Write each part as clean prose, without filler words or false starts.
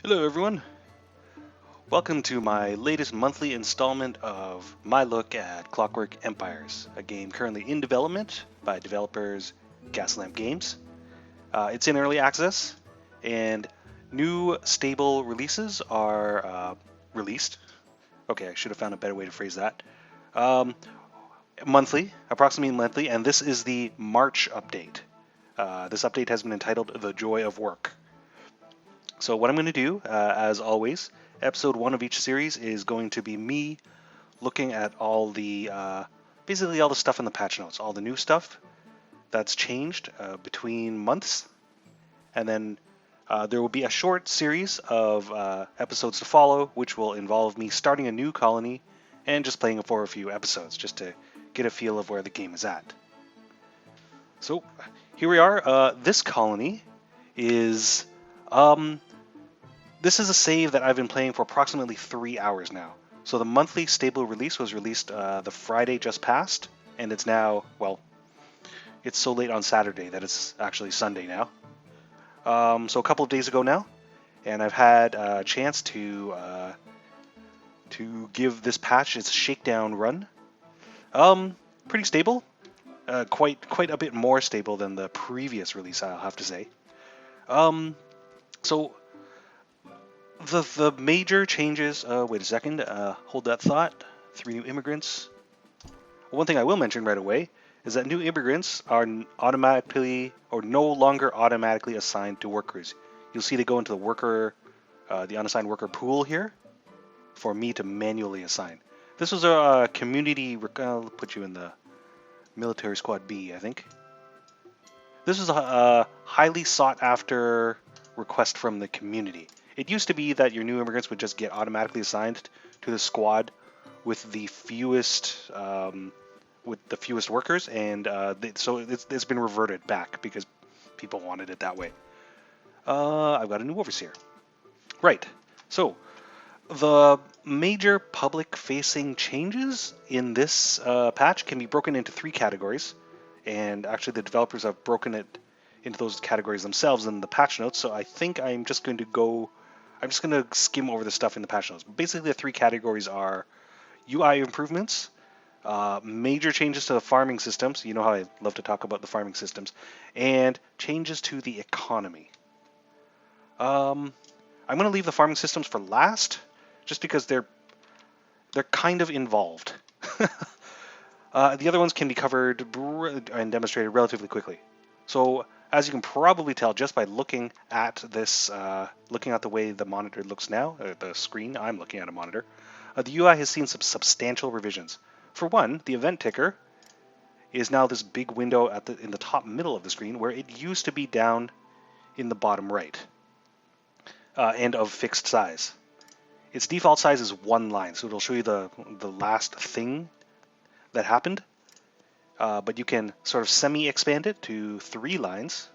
Hello everyone, welcome to my latest monthly installment of my look at Clockwork Empires, a game currently in development by developers Gaslamp Games. It's in early access, and new stable releases are released. Okay, I should have found a better way to phrase that. Um, Monthly, approximately monthly, and this is the March update. This update has been entitled The Joy of Work. So what I'm going to do, as always, episode 1 of each series is going to be me looking at all the, basically all the stuff in the patch notes, all the new stuff that's changed between months, and then there will be a short series of episodes to follow, which will involve me starting a new colony and just playing it for a few episodes, just to get a feel of where the game is at. So here we are. This colony is this is a save that I've been playing for approximately 3 hours now. So the monthly stable release was released the Friday just passed, and it's now, well, it's so late on Saturday that it's actually Sunday now. So a couple of days ago now, and I've had a chance to give this patch its shakedown run. Pretty stable, quite a bit more stable than the previous release, I'll have to say. So the major changes. Wait a second. Hold that thought. 3 new immigrants. One thing I will mention right away is that new immigrants are automatically or no longer automatically assigned to workers. You'll see they go into the unassigned worker pool here for me to manually assign. This was a community. I'll put you in the military squad B, I think. This is a highly sought after request from the community. It used to be that your new immigrants would just get automatically assigned to the squad with the fewest workers, and so it's been reverted back because people wanted it that way. I've got a new overseer. Right. So the major public-facing changes in this patch can be broken into 3 categories, and actually the developers have broken it into those categories themselves in the patch notes. So I think I'm just going to skim over the stuff in the patch notes. Basically, the 3 categories are UI improvements, major changes to the farming systems. You know how I love to talk about the farming systems, and changes to the economy. I'm going to leave the farming systems for last, just because they're kind of involved. The other ones can be covered and demonstrated relatively quickly. So as you can probably tell just by looking at this, looking at the way the monitor looks now, the screen, I'm looking at a monitor, the UI has seen some substantial revisions. For one, the event ticker is now this big window in the top middle of the screen, where it used to be down in the bottom right, and of fixed size. Its default size is 1 line, so it'll show you the last thing that happened. But you can sort of semi-expand it to 3 lines,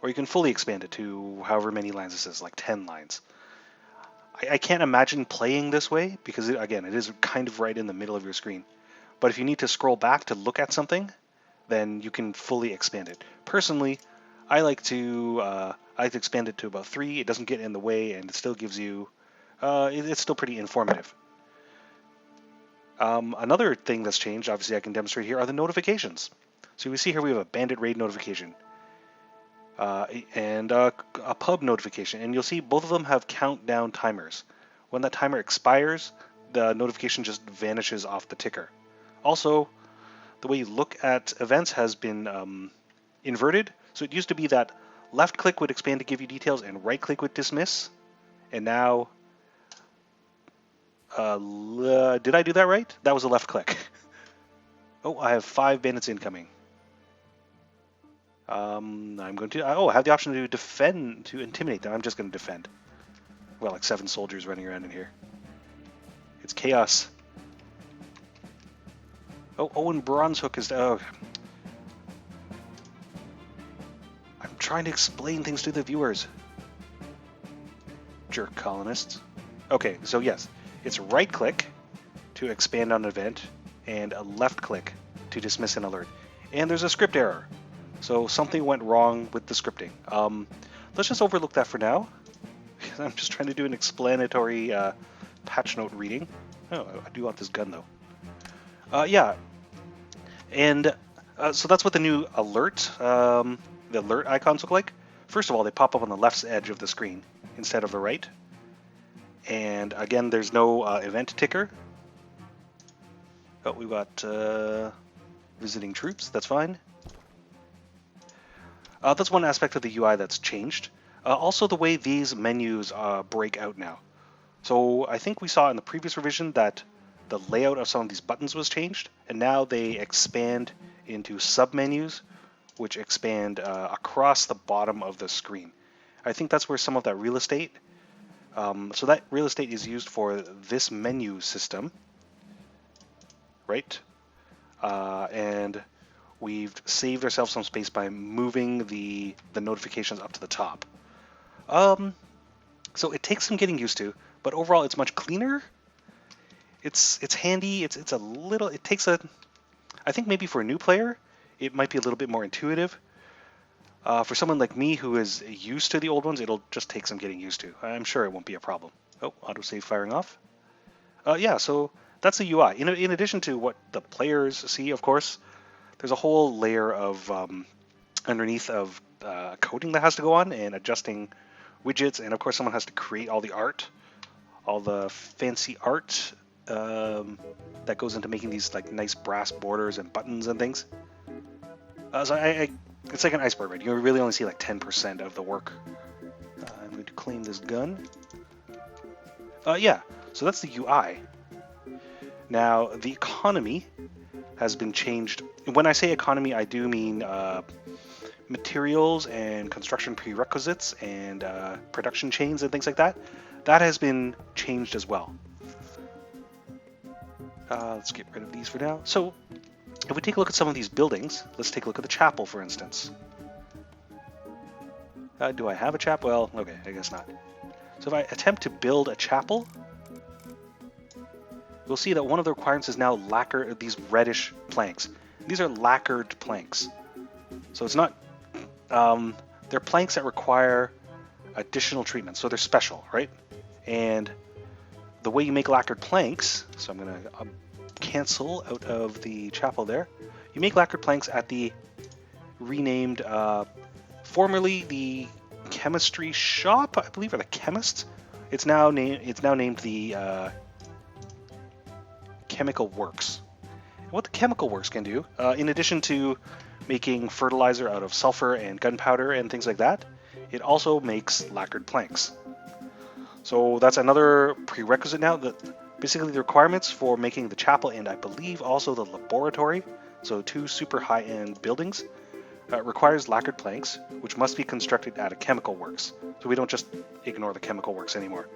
or you can fully expand it to however many lines this is, like 10 lines. I can't imagine playing this way because, again, it is kind of right in the middle of your screen. But if you need to scroll back to look at something, then you can fully expand it. Personally, I like to expand it to about 3. It doesn't get in the way, and it still gives you. It's still pretty informative. Another thing that's changed, obviously I can demonstrate here, are the notifications. So we see here we have a bandit raid notification and a pub notification, and you'll see both of them have countdown timers. When that timer expires, the notification just vanishes off the ticker. Also, the way you look at events has been inverted. So it used to be that left click would expand to give you details and right click would dismiss, and now did I do that right? That was a left click. Oh, I have 5 bandits incoming. I'm going to. I have the option to defend, to intimidate them. I'm just going to defend. Well, like 7 soldiers running around in here. It's chaos. Oh, Owen Bronzehook is. Oh. I'm trying to explain things to the viewers. Jerk colonists. Okay, so yes. It's right click to expand on an event, and a left click to dismiss an alert. And there's a script error. So something went wrong with the scripting. Let's just overlook that for now. I'm just trying to do an explanatory patch note reading. Oh, I do want this gun though. Yeah, and so that's what the new the alert icons look like. First of all, they pop up on the left edge of the screen instead of the right. And again, there's no event ticker. But we've got visiting troops, that's fine. That's one aspect of the UI that's changed. Also the way these menus break out now. So I think we saw in the previous revision that the layout of some of these buttons was changed, and now they expand into sub-menus, which expand across the bottom of the screen. I think that's where some of that real estate, so that real estate is used for this menu system, right? And we've saved ourselves some space by moving the notifications up to the top. So it takes some getting used to, but overall it's much cleaner. It's handy. It's a little. It takes a. I think maybe for a new player, it might be a little bit more intuitive. For someone like me who is used to the old ones, it'll just take some getting used to. I'm sure it won't be a problem. Oh, autosave firing off. Yeah, so that's the UI. In addition to what the players see, of course, there's a whole layer of underneath of coding that has to go on and adjusting widgets, and of course someone has to create all the art, all the fancy art that goes into making these like nice brass borders and buttons and things. So it's like an iceberg, right? You really only see like 10% of the work. I'm going to claim this gun. Yeah, so that's the UI. Now, the economy has been changed. When I say economy, I do mean materials and construction prerequisites and production chains and things like that. That has been changed as well. Let's get rid of these for now. So, if we take a look at some of these buildings, let's take a look at the chapel, for instance. Do I have a chapel? Well, okay, I guess not. So if I attempt to build a chapel, we'll see that one of the requirements is now lacquer, these reddish planks. These are lacquered planks. So it's not, they're planks that require additional treatment, so they're special, right? And the way you make lacquered planks, so I'm going to cancel out of the chapel there. You make lacquered planks at the renamed, formerly the chemistry shop, I believe, or the chemist. It's now named the Chemical Works. And what the Chemical Works can do, in addition to making fertilizer out of sulfur and gunpowder and things like that, it also makes lacquered planks. So that's another prerequisite now. Basically the requirements for making the chapel and I believe also the laboratory, so two super high-end buildings, requires lacquered planks, which must be constructed at a chemical works. So we don't just ignore the chemical works anymore.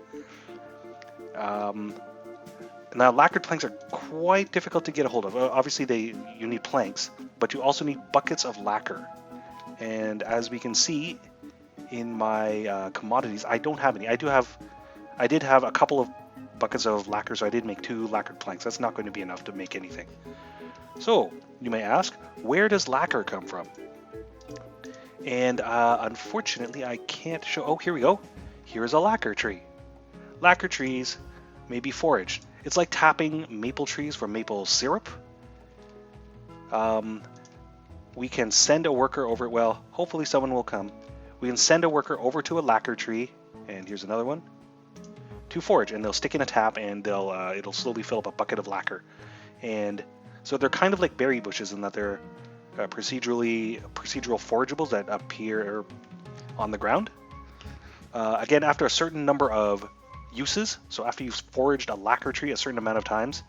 Now, lacquered planks are quite difficult to get a hold of. Obviously, you need planks, but you also need buckets of lacquer. And as we can see in my commodities, I don't have any. I did have a couple of buckets of lacquer, so I did make 2 lacquered planks. That's not going to be enough to make anything. So, you may ask, where does lacquer come from? And unfortunately, I can't show... Oh, here we go. Here's a lacquer tree. Lacquer trees may be foraged. It's like tapping maple trees for maple syrup. We can send a worker over... Well, hopefully someone will come. We can send a worker over to a lacquer tree, and here's another one, to forage, and they'll stick in a tap, and it'll slowly fill up a bucket of lacquer. And so they're kind of like berry bushes in that they're procedural forageables that appear on the ground. Again, after a certain number of uses, so after you've foraged a lacquer tree a certain amount of times,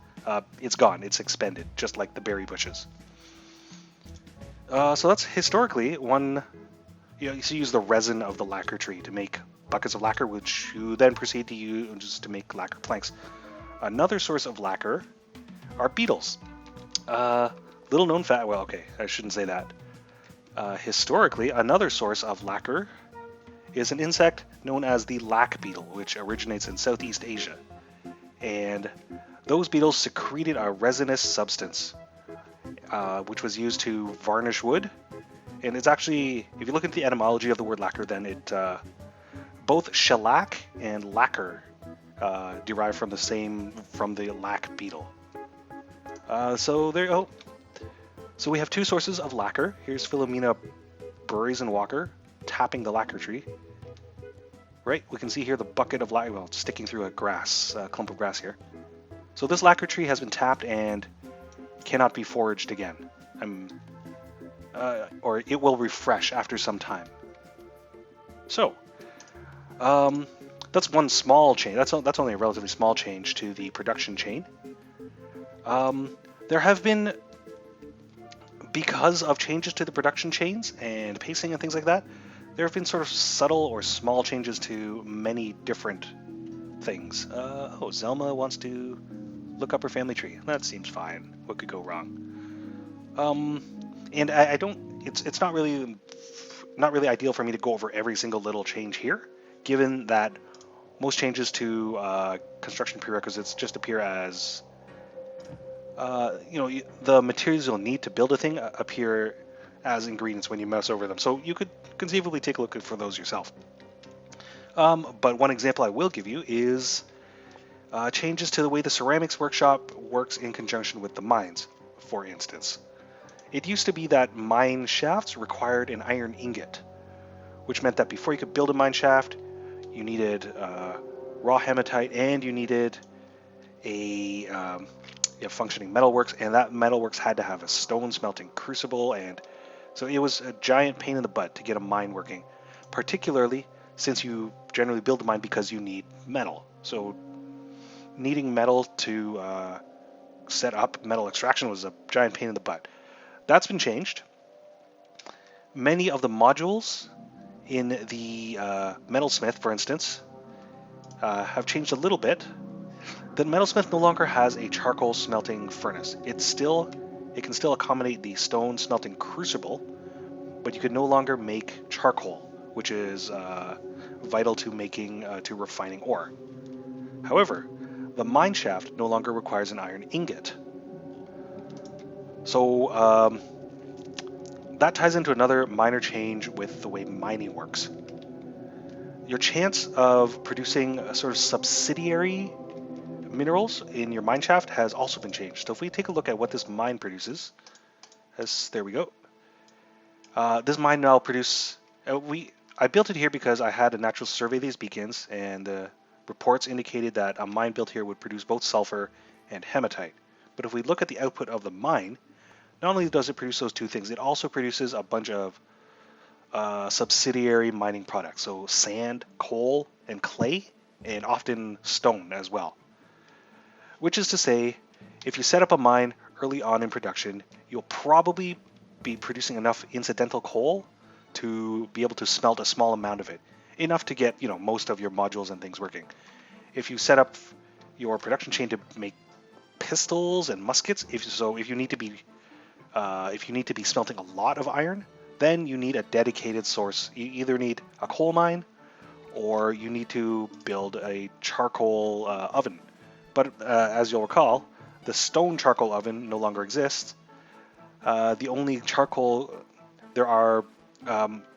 it's gone, it's expended, just like the berry bushes. So that's historically one. You use the resin of the lacquer tree to make buckets of lacquer, which you then proceed to use to make lacquer planks. Another source of lacquer are beetles. Little known fact, well, okay, I shouldn't say that. Historically, another source of lacquer is an insect known as the lac beetle, which originates in Southeast Asia. And those beetles secreted a resinous substance, which was used to varnish wood. And it's actually, if you look at the etymology of the word lacquer, then it Both shellac and lacquer derive from the lac beetle. So there you go. So we have two sources of lacquer. Here's Philomena Burries and Walker tapping the lacquer tree. Right, we can see here the bucket of lacquer, well, it's sticking through a clump of grass here. So this lacquer tree has been tapped and cannot be foraged again. Or it will refresh after some time. So, that's one small change. That's only a relatively small change to the production chain. There have been, because of changes to the production chains and pacing and things like that, there have been sort of subtle or small changes to many different things. Zelma wants to look up her family tree. That seems fine. What could go wrong? And I don't. It's not really ideal for me to go over every single little change here, given that most changes to construction prerequisites just appear as the materials you'll need to build a thing appear as ingredients when you mouse over them. So you could conceivably take a look for those yourself. But one example I will give you is changes to the way the ceramics workshop works in conjunction with the mines, for instance. It used to be that mine shafts required an iron ingot, which meant that before you could build a mine shaft, you needed raw hematite and you needed a functioning metalworks, and that metalworks had to have a stone smelting crucible, and so it was a giant pain in the butt to get a mine working, particularly since you generally build a mine because you need metal. So needing metal to set up metal extraction was a giant pain in the butt. That's been changed. Many of the modules in the metalsmith, for instance, have changed a little bit. The metalsmith no longer has a charcoal smelting furnace. It can still accommodate the stone smelting crucible, but you can no longer make charcoal, which is vital to refining ore. However, the mine shaft no longer requires an iron ingot. So that ties into another minor change with the way mining works. Your chance of producing a sort of subsidiary minerals in your mine shaft has also been changed. So if we take a look at what this mine produces, there we go. This mine now produce. I built it here because I had a natural survey of these beacons, and the reports indicated that a mine built here would produce both sulfur and hematite. But if we look at the output of the mine, not only does it produce those two things, it also produces a bunch of subsidiary mining products. So sand, coal, and clay, and often stone as well. Which is to say, if you set up a mine early on in production, you'll probably be producing enough incidental coal to be able to smelt a small amount of it, enough to get most of your modules and things working. If you set up your production chain to make pistols and muskets, if you need to be smelting a lot of iron, then you need a dedicated source. You either need a coal mine or you need to build a charcoal oven. But as you'll recall, the stone charcoal oven no longer exists. The only charcoal there are,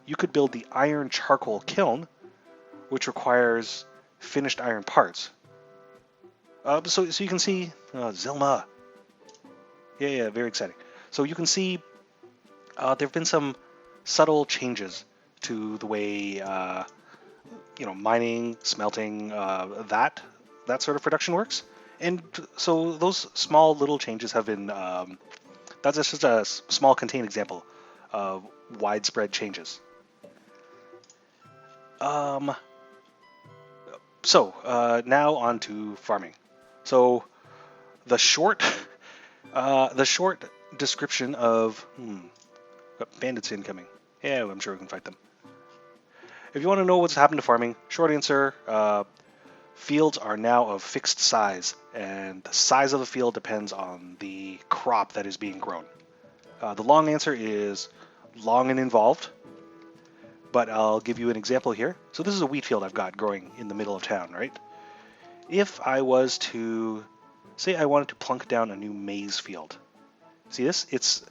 you could build the iron charcoal kiln, which requires finished iron parts. So you can see, Zelma. Yeah, very exciting. So you can see there have been some subtle changes to the way mining, smelting, that sort of production works. And so those small little changes have been, that's just a small contained example of widespread changes. Now on to farming. So the short description of bandits incoming. Yeah, I'm sure we can fight them. If you want to know what's happened to farming, short answer, fields are now of fixed size, and the size of the field depends on the crop that is being grown. The long answer is long and involved, but I'll give you an example here. So this is a wheat field I've got growing in the middle of town, right? If I was to say I wanted to plunk down a new maize field, see this? It's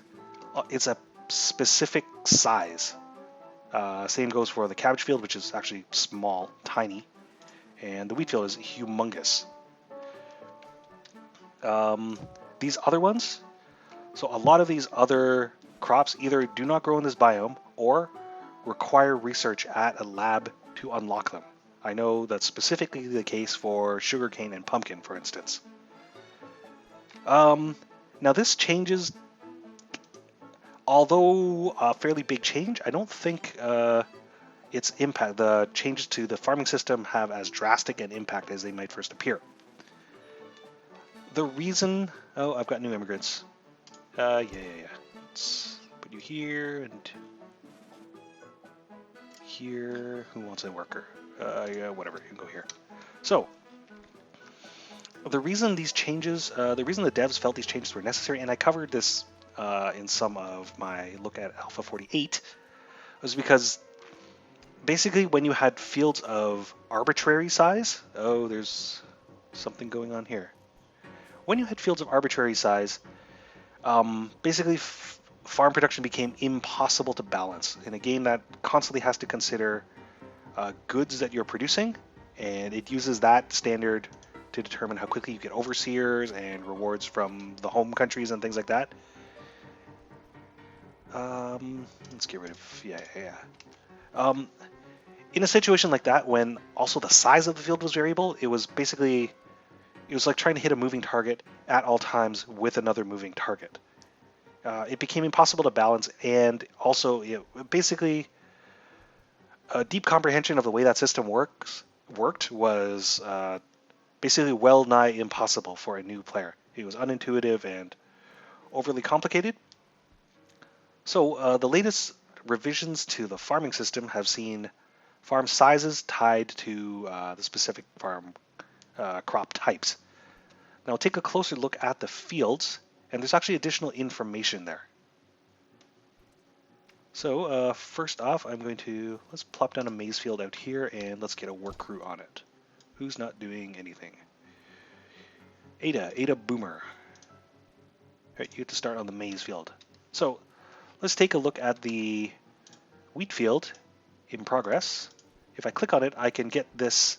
a specific size. Same goes for the cabbage field, which is actually small, tiny, and the wheat field is humongous. These other ones, so a lot of these other crops either do not grow in this biome or require research at a lab to unlock them. I know that's specifically the case for sugarcane and pumpkin, for instance. Now this changes, although a fairly big change, I don't think its impact, the changes to the farming system have as drastic an impact as they might first appear. The reason, oh, I've got new immigrants. Yeah. Let's put you here and here. Who wants a worker? Yeah, whatever, you can go here. So, the reason these changes, the reason the devs felt these changes were necessary, and I covered this in some of my look at Alpha 48, was because basically when you had fields of arbitrary size, oh, there's something going on here. When you had fields of arbitrary size, basically farm production became impossible to balance in a game that constantly has to consider goods that you're producing, and it uses that standard to determine how quickly you get overseers and rewards from the home countries and things like that. Let's get rid of, yeah. In a situation like that, when also the size of the field was variable, it was like trying to hit a moving target at all times with another moving target. It became impossible to balance, and also basically a deep comprehension of the way that system worked was basically well nigh impossible for a new player. It was unintuitive and overly complicated. So the latest revisions to the farming system have seen farm sizes tied to the specific farm crop types. Now take a closer look at the fields, and there's actually additional information there. So first off, let's plop down a maize field out here, and let's get a work crew on it. Who's not doing anything? Ada Boomer. All right, you get to start on the maize field. So let's take a look at the wheat field in progress. If I click on it, I can get this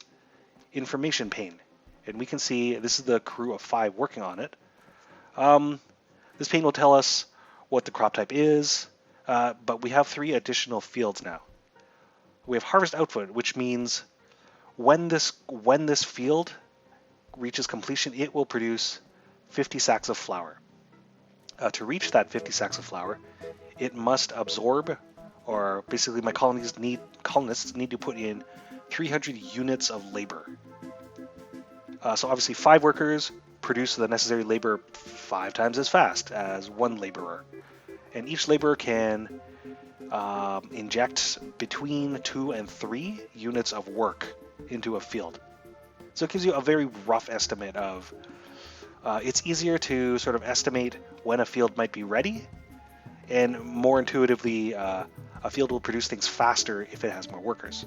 information pane, and we can see this is the crew of 5 working on it. This pane will tell us what the crop type is, but we have 3 additional fields now. We have harvest output, which means when this field reaches completion, it will produce 50 sacks of flour. To reach that 50 sacks of flour, it must absorb, or basically my colonists need to put in 300 units of labor. So obviously 5 workers produce the necessary labor 5 times as fast as 1 laborer. And each laborer can inject between 2 and 3 units of work into a field. So it gives you a very rough estimate of, it's easier to sort of estimate when a field might be ready, and more intuitively, a field will produce things faster if it has more workers.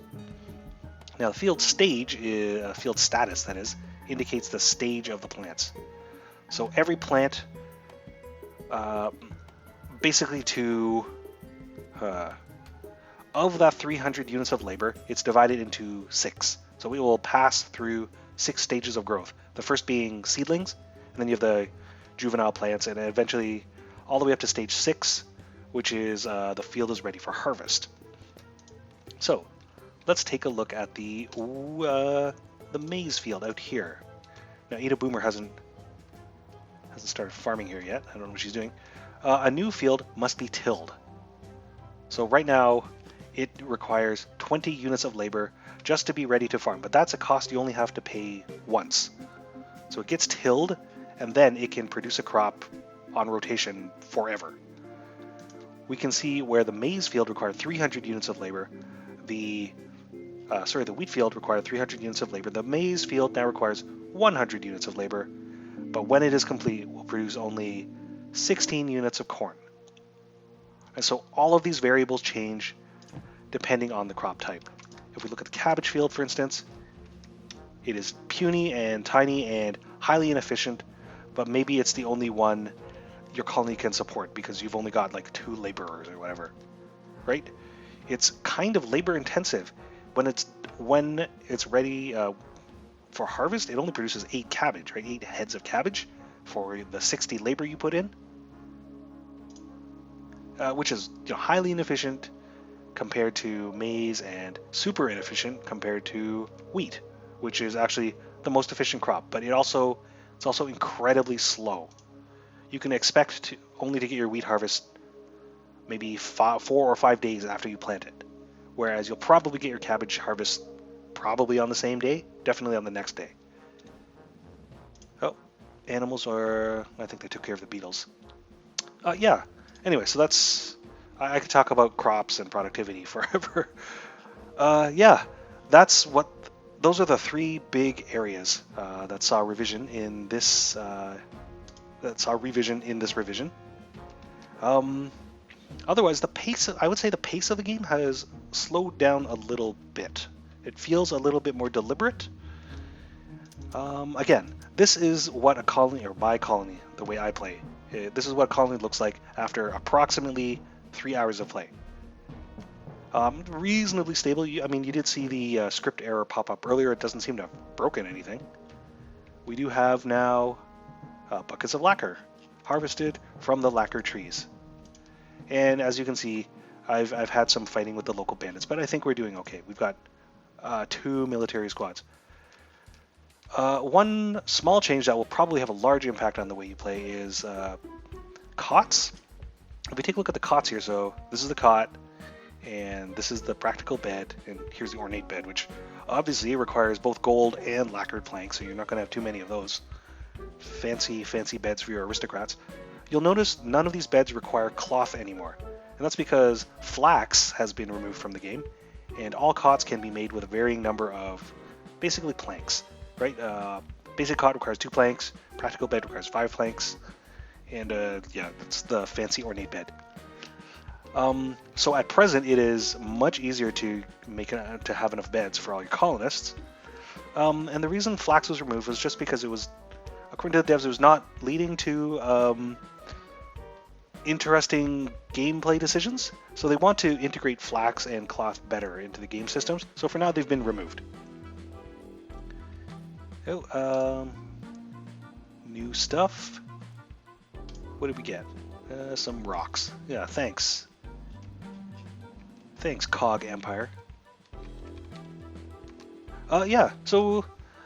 Now the field status, that is, indicates the stage of the plants. So every plant, basically of that 300 units of labor, it's divided into 6. So we will pass through 6 stages of growth. The first being seedlings, and then you have the juvenile plants, and eventually all the way up to stage 6, which is the field is ready for harvest. So let's take a look at the maize field out here. Now Ada Boomer hasn't started farming here yet. I don't know what she's doing. A new field must be tilled. So right now it requires 20 units of labor just to be ready to farm, but that's a cost you only have to pay once. So it gets tilled, and then it can produce a crop on rotation forever. We can see where the maize field required 300 units of labor. The wheat field required 300 units of labor. The maize field now requires 100 units of labor, but when it is complete, it will produce only 16 units of corn. And so all of these variables change depending on the crop type. If we look at the cabbage field, for instance, it is puny and tiny and highly inefficient, but maybe it's the only one your colony can support because you've only got like 2 laborers or whatever, right? It's kind of labor intensive. When it's ready for harvest, it only produces 8 cabbage, right? 8 heads of cabbage for the 60 labor you put in, which is highly inefficient compared to maize and super inefficient compared to wheat, which is actually the most efficient crop. But it's also incredibly slow. You can expect only to get your wheat harvest maybe 4 or 5 days after you plant it, whereas you'll probably get your cabbage harvest probably on the same day, definitely on the next day. Oh, animals are... I think they took care of the beetles. Yeah. Anyway, so that's... I could talk about crops and productivity forever. Yeah, that's what... Those are the 3 big areas that saw revision in this... revision. Otherwise, I would say the pace of the game has slowed down a little bit. It feels a little bit more deliberate. Again, this is what a colony, or my colony, the way I play, this is what a colony looks like after approximately 3 hours of play. Reasonably stable. I mean, you did see the script error pop up earlier. It doesn't seem to have broken anything. We do have now buckets of lacquer harvested from the lacquer trees. And as you can see, I've had some fighting with the local bandits, but I think we're doing okay. We've got 2 military squads. One small change that will probably have a large impact on the way you play is cots. If we take a look at the cots here, so this is the cot, and this is the practical bed, and here's the ornate bed, which obviously requires both gold and lacquered planks, so you're not going to have too many of those. Fancy beds for your aristocrats. You'll notice none of these beds require cloth anymore, and that's because flax has been removed from the game, and all cots can be made with a varying number of basically planks, right? Basic cot requires 2 planks, practical bed requires 5 planks, and yeah, that's the fancy ornate bed. So at present, it is much easier to to have enough beds for all your colonists, and the reason flax was removed was just because it was, according to the devs, it was not leading to interesting gameplay decisions, so they want to integrate flax and cloth better into the game systems, so for now they've been removed. Oh, new stuff. What did we get? Some rocks. Yeah, thanks. Thanks, Cog Empire. Yeah, so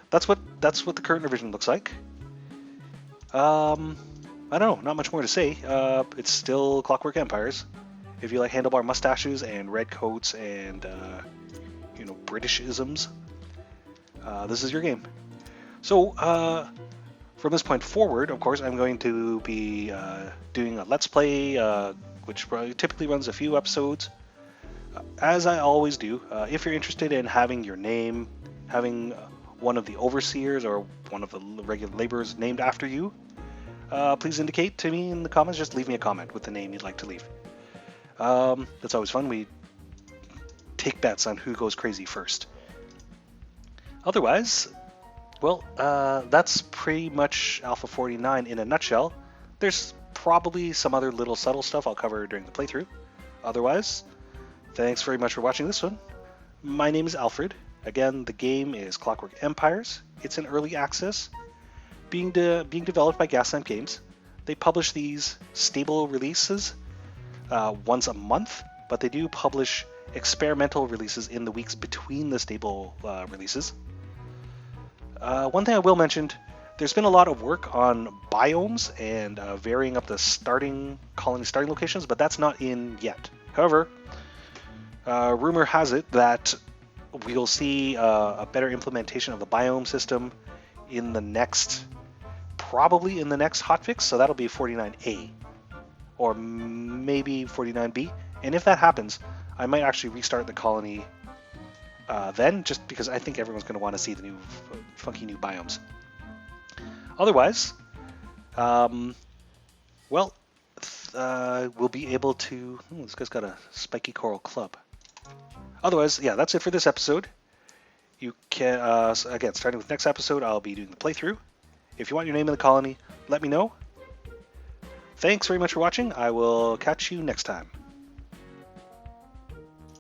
that's what the current revision looks like. I don't know, not much more to say. It's still Clockwork Empires. If you like handlebar mustaches and red coats and Britishisms, this is your game. So from this point forward, of course, I'm going to be doing a Let's Play, which typically runs a few episodes. As I always do, if you're interested in having your name, having one of the overseers or one of the regular laborers named after you, please indicate to me in the comments. Just leave me a comment with the name you'd like to leave. That's always fun. We take bets on who goes crazy first. Otherwise, well, that's pretty much Alpha 49 in a nutshell. There's probably some other little subtle stuff I'll cover during the playthrough. Otherwise, thanks very much for watching this one. My name is Alfred. Again, the game is Clockwork Empires. It's in early access, being developed by Gaslamp Games. They publish these stable releases once a month, but they do publish experimental releases in the weeks between the stable releases. One thing I will mention, there's been a lot of work on biomes and varying up the colony starting locations, but that's not in yet. However, rumor has it that we'll see a better implementation of the biome system probably in the next hotfix, so that'll be 49A, or maybe 49B, and if that happens, I might actually restart the colony then, just because I think everyone's going to want to see the new funky new biomes. Otherwise, we'll be able to... this guy's got a spiky coral club. Otherwise, yeah, that's it for this episode. You can, again, starting with next episode, I'll be doing the playthrough. If you want your name in the colony, let me know. Thanks very much for watching. I will catch you next time.